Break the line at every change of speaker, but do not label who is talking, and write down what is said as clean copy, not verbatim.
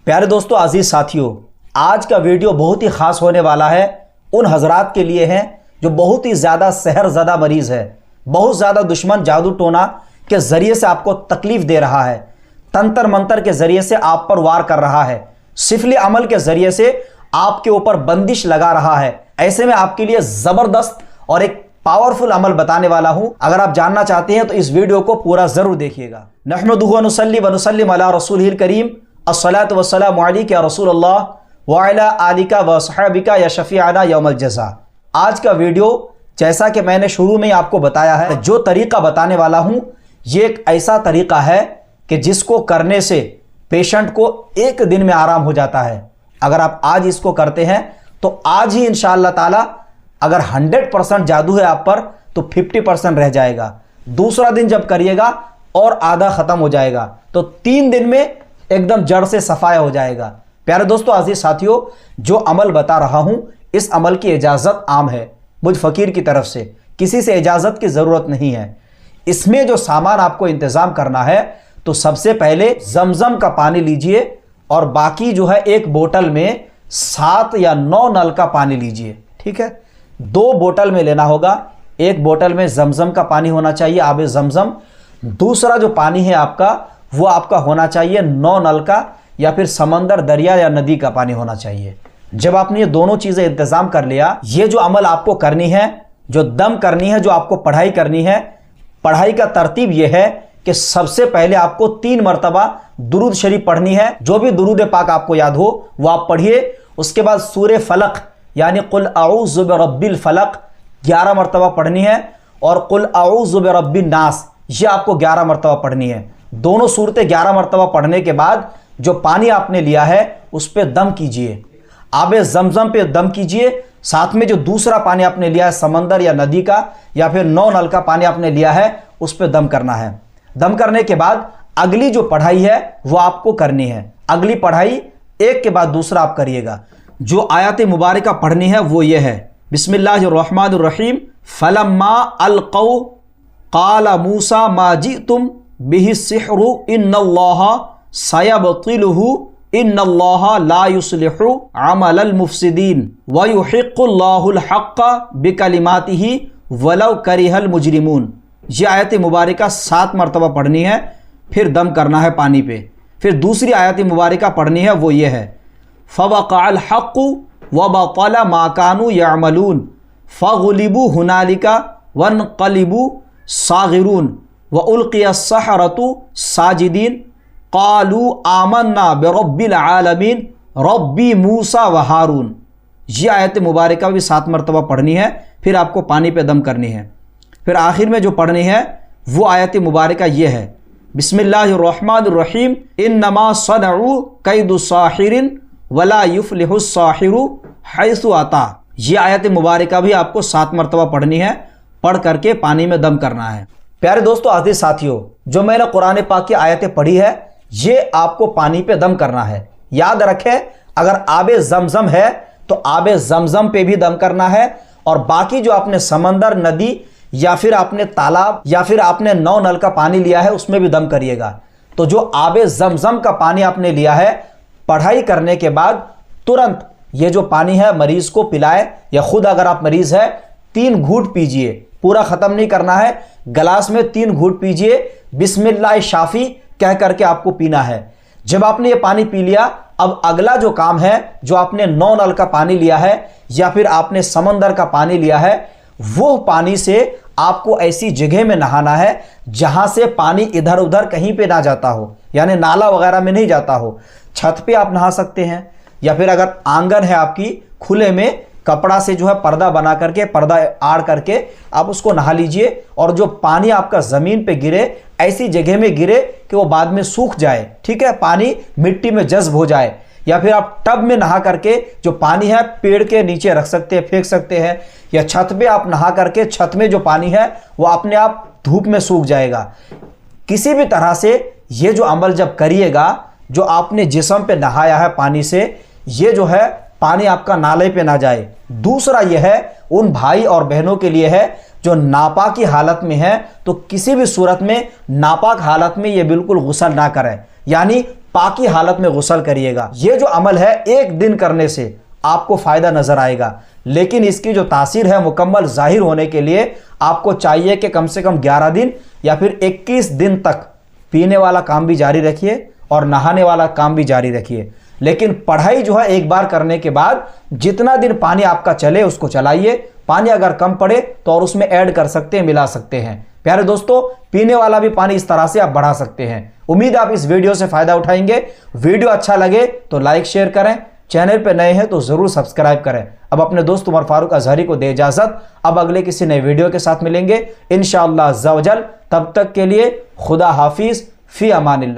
प्यारे दोस्तों, अजीज साथियों, आज का वीडियो बहुत ही खास होने वाला है। उन हजरात के लिए है जो बहुत ही ज़्यादा सहरज़दा मरीज़ है, बहुत ज़्यादा दुश्मन जादू टोना के ज़रिए से आपको तकलीफ़ दे रहा है, तंत्र मंत्र के ज़रिए से आप पर वार कर रहा है, सिफली अमल के ज़रिए से आपके ऊपर बंदिश लगा रहा है। ऐसे में आपके लिए ज़बरदस्त और एक पावरफुल अमल बताने वाला हूं। अगर आप जानना चाहते हैं तो इस वीडियो को पूरा ज़रूर देखिएगा। नहमदुहु व नुसल्ली व नुसल्लिम अला रसूलिहिल करीम, अस्सलातु वस्सलामु अलैका या रसूलल्लाह व अला आलिका व सहाबिका या शफीअना यौमल जज़ा। आज का वीडियो, जैसा कि मैंने शुरू में ही आपको बताया है, जो तरीका बताने वाला हूं ये एक ऐसा तरीका है कि जिसको करने से पेशेंट को एक दिन में आराम हो जाता है। अगर आप आज इसको करते हैं तो आज ही इंशाअल्लाह ताला अगर 100% जादू है आप पर तो 50% रह जाएगा। दूसरा दिन जब करिएगा और आधा खत्म हो जाएगा, तो 3 दिन में एकदम जड़ से सफाया हो जाएगा। प्यारे दोस्तों, अजीज साथियों, जो अमल बता रहा हूं इस अमल की इजाज़त आम है मुझ फकीर की तरफ से, किसी से इजाज़त की ज़रूरत नहीं है। इसमें जो सामान आपको इंतज़ाम करना है, तो सबसे पहले जमजम का पानी लीजिए और बाकी जो है एक बोतल में 7 या 9 नल का पानी लीजिए। ठीक है, 2 बोतल में लेना होगा। एक बोतल में जमजम का पानी होना चाहिए, आबे जमजम। दूसरा जो पानी है आपका, वो आपका होना चाहिए 9 नल का या फिर समंदर, दरिया या नदी का पानी होना चाहिए। जब आपने ये दोनों चीज़ें इंतज़ाम कर लिया, ये जो अमल आपको करनी है, जो दम करनी है, जो आपको पढ़ाई करनी है, पढ़ाई का तरतीब यह है कि सबसे पहले आपको 3 मरतबा दुरूद शरीफ पढ़नी है। जो भी दुरूद पाक आपको याद हो वो आप पढ़िए। उसके बाद सूरे फलक यानी कुल अऊज़ु बिरब्बिल फलक 11 मरतबा पढ़नी है और कुल अऊज़ु बिरब्बिन नास ये आपको 11 मरतबा पढ़नी है। दोनों सूरतें 11 मरतबा पढ़ने के बाद जो पानी आपने लिया है उस पर दम कीजिए, आबे जमजम पे दम कीजिए। साथ में जो दूसरा पानी आपने लिया है समंदर या नदी का या फिर 9 नल का पानी आपने लिया है उस पर दम करना है। दम करने के बाद अगली जो पढ़ाई है वो आपको करनी है। अगली पढ़ाई एक के बाद दूसरा आप करिएगा। जो आयत मुबारका पढ़नी है वो ये है, बिस्मिल्लाहिर्रहमानिर्रहीम, फलम्मा अलक़ौ क़ाला मूसा मा जिअतुम बिहि सिह्रु इन्नल्लाहा सयब्तिलुहु इन्नल्लाहा ला युस्लिहु अमलल मुफ़्सिदीन व युहिक़्क़ुल्लाहुल हक़्क़ बिकलिमातिही वलौ करिहल मुजरिमून। ये आयत मुबारका 7 मरतबा पढ़नी है, फिर दम करना है पानी पे। फिर दूसरी आयत मुबारका पढ़नी है, वो ये है, फ़वक़अल हक़्क़ु व बतल मा कानू यअमलून फ़ग़ुलिबू हुनालिका वन्क़लिबू साग़िरून व उल्क़ियस सहरतु साजिदीन क़ालू आमन्ना बिरब्बिल आलमीन रब्बी मूसा व हारून। ये आयत मुबारका भी 7 मरतबा पढ़नी है, फिर आपको पानी पे दम करनी है। फिर आखिर में जो पढ़नी है वो आयत मुबारका ये है, बिस्मिल्लाहिर्रहमानिर्रहीम, इन्नमा सनउ कैदु साहिरिन वला युफ्लिहु साहिरु हैसु अता। ये आयत मुबारका भी आपको 7 मरतबा पढ़नी है, पढ़ करके पानी में दम करना है। प्यारे दोस्तों, अज़ीज़ साथियों, जो मैंने कुरान पाक की आयतें पढ़ी है ये आपको पानी पे दम करना है। याद रखें, अगर आबे जमजम है तो आबे जमजम पे भी दम करना है और बाकी जो आपने समंदर, नदी या फिर आपने तालाब या फिर आपने 9 नल का पानी लिया है उसमें भी दम करिएगा। तो जो आबे जमजम का पानी आपने लिया है, पढ़ाई करने के बाद तुरंत ये जो पानी है मरीज को पिलाए, या खुद अगर आप मरीज है 3 घूंट पीजिए। पूरा खत्म नहीं करना है, गिलास में 3 घूंट पीजिए। बिस्मिल्लाह शाफी कह करके आपको पीना है। जब आपने ये पानी पी लिया, अब अगला जो काम है, जो आपने 9 नल का पानी लिया है या फिर आपने समंदर का पानी लिया है, वो पानी से आपको ऐसी जगह में नहाना है जहां से पानी इधर उधर कहीं पे ना जाता हो, यानी नाला वगैरह में नहीं जाता हो। छत पे आप नहा सकते हैं या फिर अगर आंगन है आपकी, खुले में कपड़ा से जो है पर्दा बना करके, पर्दा आड़ करके आप उसको नहा लीजिए। और जो पानी आपका ज़मीन पे गिरे, ऐसी जगह में गिरे कि वो बाद में सूख जाए। ठीक है, पानी मिट्टी में जज्ब हो जाए। या फिर आप टब में नहा करके जो पानी है पेड़ के नीचे रख सकते हैं, फेंक सकते हैं, या छत पे आप नहा करके छत में जो पानी है वो अपने आप धूप में सूख जाएगा। किसी भी तरह से ये जो अमल जब करिएगा, जो आपने जिस्म पे नहाया है पानी से, ये जो है पानी आपका नाले पे ना जाए। दूसरा यह है उन भाई और बहनों के लिए है जो नापाक की हालत में है, तो किसी भी सूरत में नापाक हालत में ये बिल्कुल गुस्ल ना करें। यानी पाकी हालत में गुस्ल करिएगा। ये जो अमल है एक दिन करने से आपको फायदा नजर आएगा, लेकिन इसकी जो तासीर है मुकम्मल जाहिर होने के लिए आपको चाहिए कि कम से कम 11 दिन या फिर 21 दिन तक पीने वाला काम भी जारी रखिए और नहाने वाला काम भी जारी रखिए। लेकिन पढ़ाई जो है एक बार करने के बाद जितना दिन पानी आपका चले उसको चलाइए। पानी अगर कम पड़े तो और उसमें ऐड कर सकते हैं, मिला सकते हैं। प्यारे दोस्तों, पीने वाला भी पानी इस तरह से आप बढ़ा सकते हैं। उम्मीद आप इस वीडियो से फायदा उठाएंगे। वीडियो अच्छा लगे तो लाइक शेयर करें, चैनल पे नए हैं तो जरूर सब्सक्राइब करें। अब अपने दोस्त उमर फारूक अजहरी को दे इजाजत। अब अगले किसी नए वीडियो के साथ मिलेंगे इंशाअल्लाह अज़्ज़ा वजल। तब तक के लिए खुदा हाफिज, फी अमानिल्लाह।